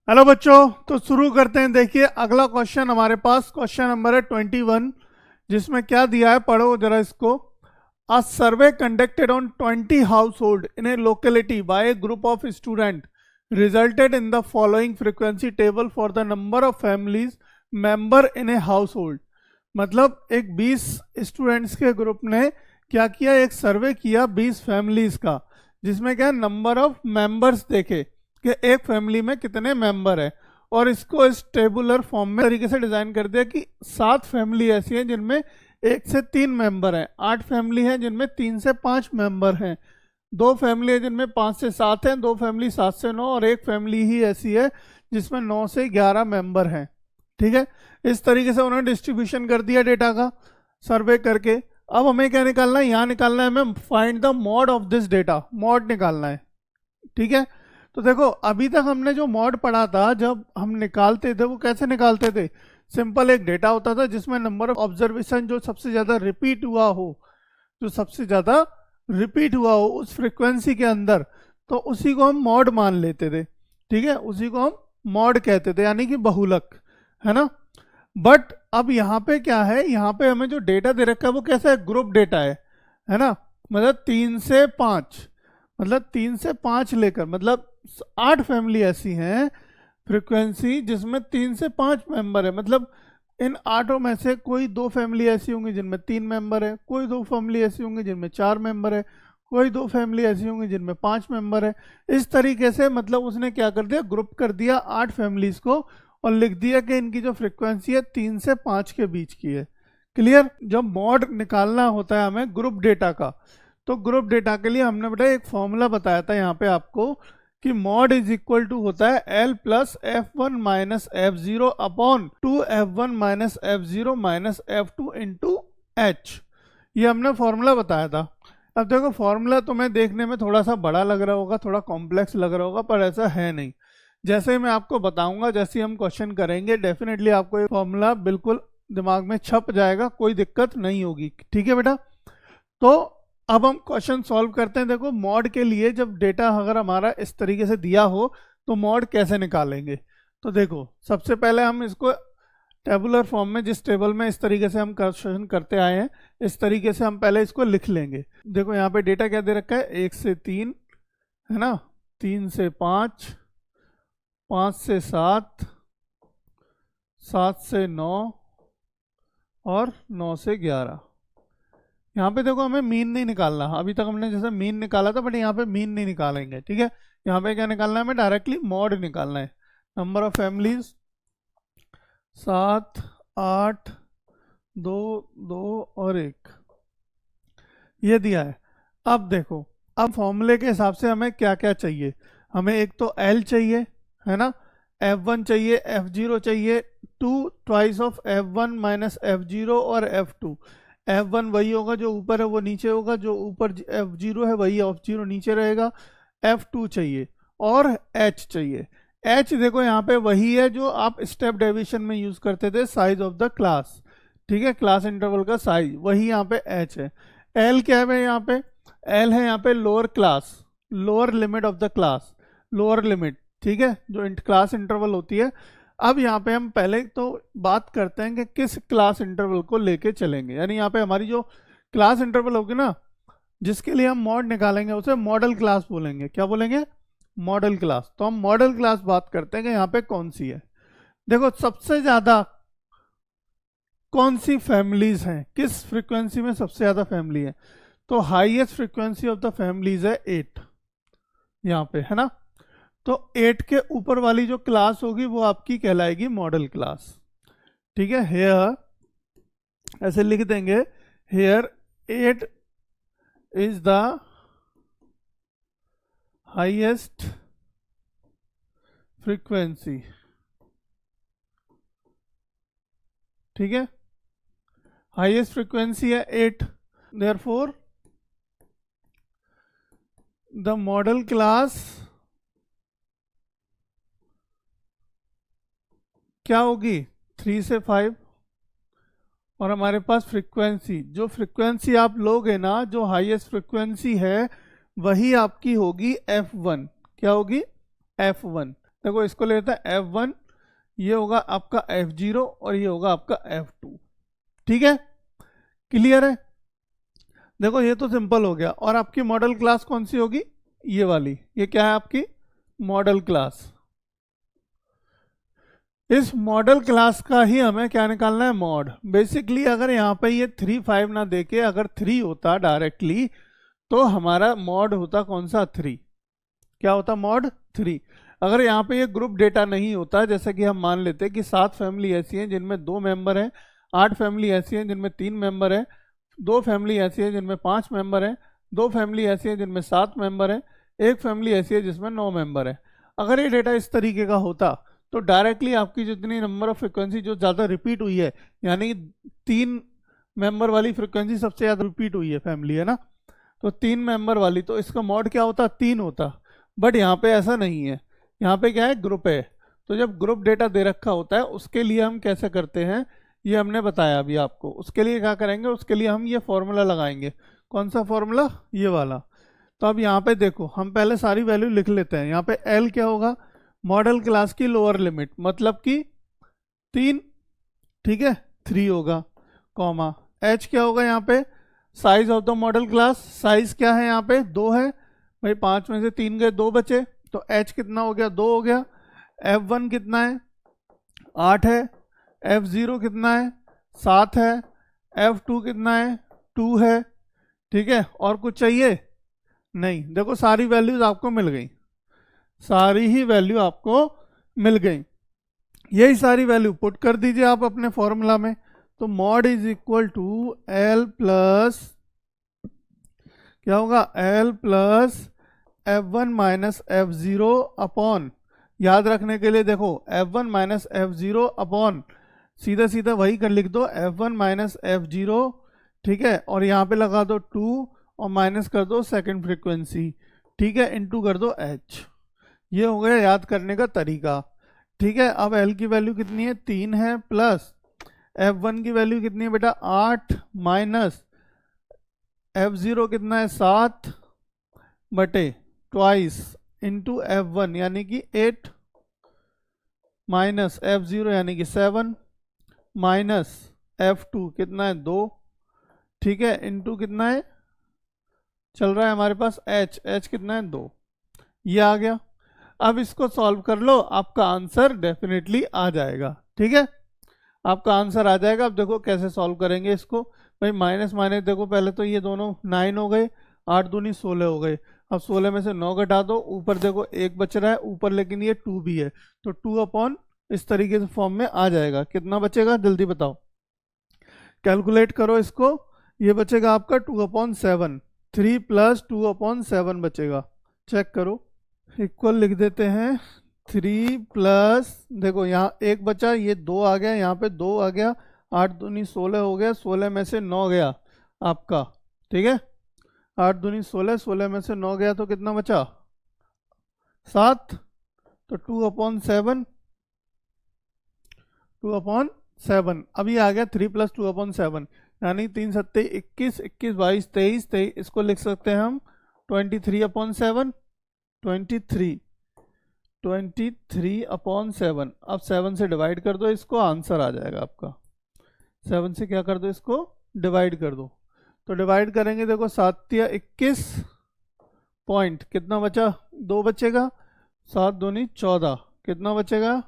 Hello बच्चों, तो शुरू करते हैं। देखिए अगला क्वेश्चन हमारे पास क्वेश्चन नंबर है 21, जिसमें क्या दिया है, पढ़ो जरा इसको। A survey conducted on 20 household in a locality by a group of student resulted in the following frequency table for the number of families member in a household. मतलब एक 20 स्टूडेंट्स के ग्रुप ने क्या किया, एक सर्वे किया 20 फैमिलीज का, जिसमें क्या नंबर ऑफ मेंबर्स देखे कि एक फैमिली में कितने मेंबर है, और इसको इस टेबुलर फॉर्म में तरीके से डिजाइन कर दिया कि 7 फैमिली ऐसी हैं जिनमें 1 से 3 मेंबर हैं, 8 फैमिली हैं जिनमें 3 से 5 मेंबर हैं, 2 फैमिली है जिनमें 5 से 7 हैं, 2 फैमिली 7 से 9, और एक फैमिली ही ऐसी है जिसमें 9 से 11 मेंबर हैं। ठीक है, इस तरीके से उन्होंने डिस्ट्रीब्यूशन कर दिया डेटा का सर्वे करके। अब हमें क्या निकालना है, यहाँ निकालना है हमें find the mod of this data, mod निकालना है। ठीक है, तो देखो अभी तक हमने जो मॉड पढ़ा था, जब हम निकालते थे वो कैसे निकालते थे, सिंपल एक डेटा होता था जिसमें नंबर ऑफ ऑब्जर्वेशन जो सबसे ज़्यादा रिपीट हुआ हो, जो सबसे ज़्यादा रिपीट हुआ हो उस फ्रिक्वेंसी के अंदर, तो उसी को हम मॉड मान लेते थे। ठीक है, उसी को हम मॉड कहते थे, यानी कि बहुलक, है ना। बट अब यहाँ पे क्या है, यहाँ पे हमें जो डेटा दे रखा है वो कैसा है, ग्रुप डेटा है ना। मतलब 3 से 5, मतलब 3 से 5 लेकर, मतलब 8 फैमिली ऐसी हैं फ्रीक्वेंसी जिसमें 3 से 5 मेंबर है। मतलब इन 8 में से कोई 2 फैमिली ऐसी होंगी जिनमें 3 मेंबर है, कोई 2 फैमिली ऐसी होंगी जिनमें 4 मेंबर है, कोई 2 फैमिली ऐसी होंगी जिनमें 5 मेंबर है। इस तरीके से मतलब उसने क्या कर दिया, ग्रुप कर दिया 8 फैमिलीज को और लिख दिया कि इनकी जो फ्रीक्वेंसी है 3 से 5 के बीच की है। क्लियर। जब मॉड निकालना होता है हमें ग्रुप डेटा का, तो ग्रुप डेटा के लिए हमने बेटा एक फॉर्मूला बताया था यहाँ पे आपको कि मॉड इज इक्वल टू होता है L plus F1 minus F0 upon 2F1 minus F0 minus F2 into H। ये हमने फॉर्मूला बताया था। अब देखो फॉर्मूला तुम्हें देखने में थोड़ा सा बड़ा लग रहा होगा, थोड़ा कॉम्प्लेक्स लग रहा होगा, पर ऐसा है नहीं। जैसे मैं आपको बताऊंगा, जैसे हम क्वेश्चन करेंगे, डेफिनेटली आपको ये फॉर्मूला बिल्कुल दिमाग में छप जाएगा, कोई दिक्कत नहीं होगी। ठीक है बेटा, तो अब हम क्वेश्चन सॉल्व करते हैं। देखो मॉड के लिए जब डेटा अगर हमारा इस तरीके से दिया हो तो मॉड कैसे निकालेंगे। तो देखो सबसे पहले हम इसको टेबुलर फॉर्म में, जिस टेबल में इस तरीके से हम क्वेश्चन करते आए हैं, इस तरीके से हम पहले इसको लिख लेंगे। देखो यहाँ पे डेटा क्या दे रखा है, 1 से 3 है ना, 3 से 5, 5 से 7, 7 से 9 और 9 से 11। यहाँ पे देखो हमें मीन नहीं निकालना, अभी तक हमने जैसे मीन निकाला था, बट यहाँ पे मीन नहीं निकालेंगे। ठीक है, यहाँ पे क्या निकालना है, हमें डायरेक्टली मॉड निकालना है। नंबर ऑफ फैमिलीज 7, 8, 2, 2 और 1, ये दिया है। अब देखो, अब फॉर्मूले के हिसाब से हमें क्या क्या चाहिए, हमें एक तो L चाहिए, है ना, F1 चाहिए, F0 चाहिए, 2 twice of F1 minus F0 और F2। F1 वही होगा जो ऊपर है वो नीचे होगा, जो ऊपर F0 है वही F0 नीचे रहेगा। F2 चाहिए और H चाहिए। H देखो यहाँ पे वही है जो आप स्टेप डेविएशन में यूज करते थे, साइज ऑफ द क्लास। ठीक है, क्लास इंटरवल का साइज, वही यहाँ पे H है। L क्या है यहाँ पे, L है यहाँ पे lower class, lower limit of the class, lower limit. ठीक है, जो क्लास इंटरवल होती है। अब यहाँ पे हम पहले तो बात करते हैं कि किस क्लास इंटरवल को लेके चलेंगे, यानी यहाँ पे हमारी जो क्लास इंटरवल होगी ना, जिसके लिए हम मॉड निकालेंगे, उसे मॉडल क्लास बोलेंगे। क्या बोलेंगे, मॉडल क्लास। तो हम मॉडल क्लास बात करते हैं कि यहाँ पे कौन सी है। देखो सबसे ज्यादा कौन सी फैमिलीज हैं, किस फ्रीक्वेंसी में सबसे ज्यादा फैमिली है, तो highest frequency of the families है 8 यहाँ पे, है ना। तो 8 के ऊपर वाली जो क्लास होगी वो आपकी कहलाएगी मॉडल क्लास। ठीक है, हेयर ऐसे लिख देंगे, here 8 is the highest frequency. ठीक है, हाईएस्ट फ्रीक्वेंसी है 8, देयरफॉर द मॉडल क्लास क्या होगी, 3 से 5। और हमारे पास फ्रीक्वेंसी, जो फ्रीक्वेंसी आप लोगे ना, जो हाईएस्ट फ्रीक्वेंसी है वही आपकी होगी F1। क्या होगी, F1। देखो इसको ले लेते हैं F1, ये होगा आपका F0 और ये होगा आपका F2। ठीक है, क्लियर है। देखो ये तो सिंपल हो गया। और आपकी मॉडल क्लास कौन सी होगी? ये वाली। ये क्या है आपकी मॉडल क्लास। इस मॉडल क्लास का ही हमें क्या निकालना है? मॉड। बेसिकली अगर यहाँ पे ये 3 5 ना देके अगर 3 होता डायरेक्टली, तो हमारा मॉड होता कौन सा? 3। क्या होता? मॉड 3। अगर यहाँ पे ये ग्रुप डेटा नहीं होता, जैसे कि हम मान लेते हैं कि 7 फैमिली ऐसी हैं जिनमें 2 मेंबर हैं, 8 फैमिली ऐसी हैं जिनमें 3 मेंबर हैं, 2 फैमिली ऐसी है जिनमें 5 मेंबर हैं, 2 फैमिली ऐसी है जिनमें 7 मेंबर हैं, 1 फैमिली ऐसी है जिसमें 9 मेंबर है। अगर ये डेटा इस तरीके का होता तो डायरेक्टली आपकी जितनी नंबर ऑफ फ्रिक्वेंसी जो ज़्यादा रिपीट हुई है, यानी 3 मेंबर वाली फ्रिक्वेंसी सबसे ज़्यादा रिपीट हुई है फैमिली, है ना, तो 3 मेंबर वाली, तो इसका मॉड क्या होता? 3 होता। बट यहाँ पे ऐसा नहीं है, यहाँ पे क्या है? ग्रुप है। तो जब ग्रुप डेटा दे रखा होता है उसके लिए हम कैसे करते हैं, ये हमने बताया अभी आपको। उसके लिए क्या करेंगे? उसके लिए हम ये फॉर्मूला लगाएंगे। कौन सा फॉर्मूला? ये वाला। तो अब यहाँ पे देखो, हम पहले सारी वैल्यू लिख लेते हैं। यहाँ पे L क्या होगा? मॉडल क्लास की लोअर लिमिट, मतलब कि 3, ठीक है, 3 होगा, कॉमा H क्या होगा? यहाँ पे size of the model class. Size क्या है यहाँ पे? 2 है भाई, 5 में से 3 गए, 2 बचे, तो H कितना हो गया? 2 हो गया। F1 कितना है? 8 है। F0 कितना है? 7 है। F2 कितना है? 2 है। ठीक है, और कुछ चाहिए? नहीं। देखो सारी वैल्यूज आपको मिल गई, सारी ही वैल्यू आपको मिल गई। यही सारी वैल्यू पुट कर दीजिए आप अपने फॉर्मूला में। तो mode is equal to L plus क्या होगा? L plus F1 minus F0 upon, याद रखने के लिए देखो, F1 माइनस F0 अपॉन, सीधा सीधा वही कर लिख दो, F1 माइनस F0, ठीक है, और यहाँ पे लगा दो 2 और माइनस कर दो सेकंड फ्रीक्वेंसी, ठीक है, इनटू कर दो H। ये हो गया याद करने का तरीका। ठीक है, अब L की वैल्यू कितनी है? 3 है, प्लस F1 की वैल्यू कितनी है बेटा? 8, माइनस F0 कितना है? 7 बटे ट्वाइस इंटू F1 यानी कि 8, माइनस F0 यानी कि 7, माइनस F2 कितना है? 2, ठीक है, इंटू कितना है चल रहा है हमारे पास? H कितना है? 2। ये आ गया। अब इसको सॉल्व कर लो, आपका आंसर डेफिनेटली आ जाएगा। ठीक है, आपका आंसर आ जाएगा। अब देखो कैसे सॉल्व करेंगे इसको। भाई माइनस माइनस, देखो पहले तो ये दोनों 9 हो गए, 8 दूनी 16 हो गए। अब 16 में से 9 घटा दो, ऊपर देखो 1 बच रहा है ऊपर, लेकिन ये 2 भी है, तो 2 अपॉन इस तरीके से फॉर्म में आ जाएगा। कितना बचेगा जल्दी बताओ, कैलकुलेट करो इसको। ये बचेगा आपका 2/7, 3 प्लस 2/7 बचेगा। चेक करो, इक्वल लिख देते हैं। 3 प्लस, देखो यहाँ 1 बचा, ये 2 आ गया, यहाँ पे 2 आ गया, 8 दूनी 16 हो गया, 16 में से 9 गया आपका, ठीक है, 8 दूनी 16, 16 में से 9 गया तो कितना बचा? 7, तो 2/7, 2/7। अभी आ गया 3 प्लस 2/7, यानी 3 सत्ते 21, 21 22 23, 23, इसको लिख सकते हैं हम 23/7, 23/7। अब 7 से डिवाइड कर दो इसको, आंसर आ जाएगा आपका। 7 से क्या कर दो इसको? डिवाइड कर दो। तो डिवाइड करेंगे, देखो 7 या 21 पॉइंट, कितना बचा? 2 बचेगा, 7 दूनी 14, कितना बचेगा?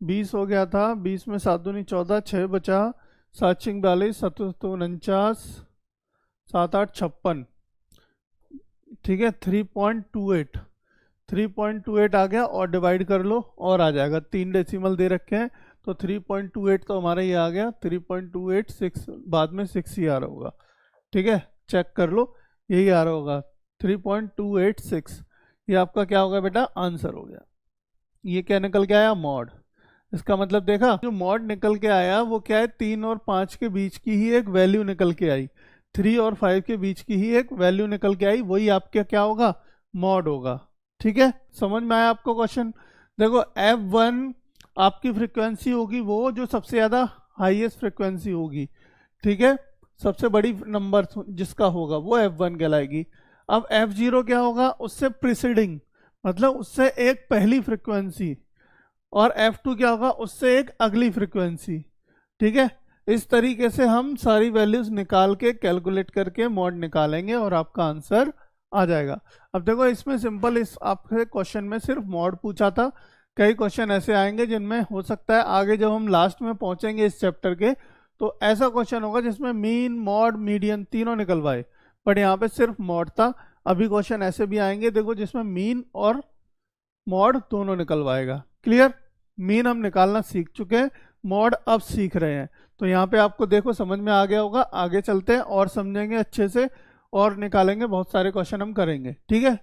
20 हो गया था, 20 में 7 दूनी 14, 6 बचा, 7 छिंग 42, 7 49, 7 8 56, ठीक है, 3.28 आ गया। और डिवाइड कर लो और आ जाएगा। 3 डेसिमल दे रखे हैं, तो 3.28 तो हमारा ये आ गया, 3.286, बाद में 6 ही आ रहा होगा, ठीक है, चेक कर लो, यही आ रहा होगा 3.286। ये आपका क्या होगा बेटा? आंसर हो गया। ये क्या निकल के आया? मॉड। इसका मतलब देखा, जो मॉड निकल के आया वो क्या है? 3 और 5 के बीच की ही एक वैल्यू निकल के आई, 3 और 5 के बीच की ही एक वैल्यू निकल के आई, वही आपका क्या होगा? मॉड होगा। ठीक है, समझ में आया आपको क्वेश्चन? देखो F1 आपकी फ्रीक्वेंसी होगी वो जो सबसे ज़्यादा हाईएस्ट फ्रीक्वेंसी होगी, ठीक है, सबसे बड़ी नंबर जिसका होगा वो F1 कहलाएगी। अब F0 क्या होगा? उससे प्रिसीडिंग, मतलब उससे एक पहली फ्रीक्वेंसी, और F2 क्या होगा, उससे एक अगली फ्रीक्वेंसी। ठीक है, इस तरीके से हम सारी वैल्यूज निकाल के कैलकुलेट करके मॉड निकालेंगे और आपका आंसर आ जाएगा। अब देखो इसमें सिंपल, इस आपके क्वेश्चन में सिर्फ मॉड पूछा था। कई क्वेश्चन ऐसे आएंगे जिनमें हो सकता है आगे जब हम लास्ट में पहुंचेंगे इस चैप्टर के, तो ऐसा क्वेश्चन होगा जिसमें मीन, मॉड, मीडियन तीनों निकलवाए, बट यहाँ पे सिर्फ मॉड था। अभी क्वेश्चन ऐसे भी आएंगे देखो जिसमें मीन और मॉड दोनों निकलवाएगा। क्लियर? मीन हम निकालना सीख चुके हैं, मॉड अब सीख रहे हैं। तो यहाँ पे आपको देखो समझ में आ गया होगा। आगे चलते हैं और समझेंगे अच्छे से, और निकालेंगे, बहुत सारे क्वेश्चन हम करेंगे। ठीक है।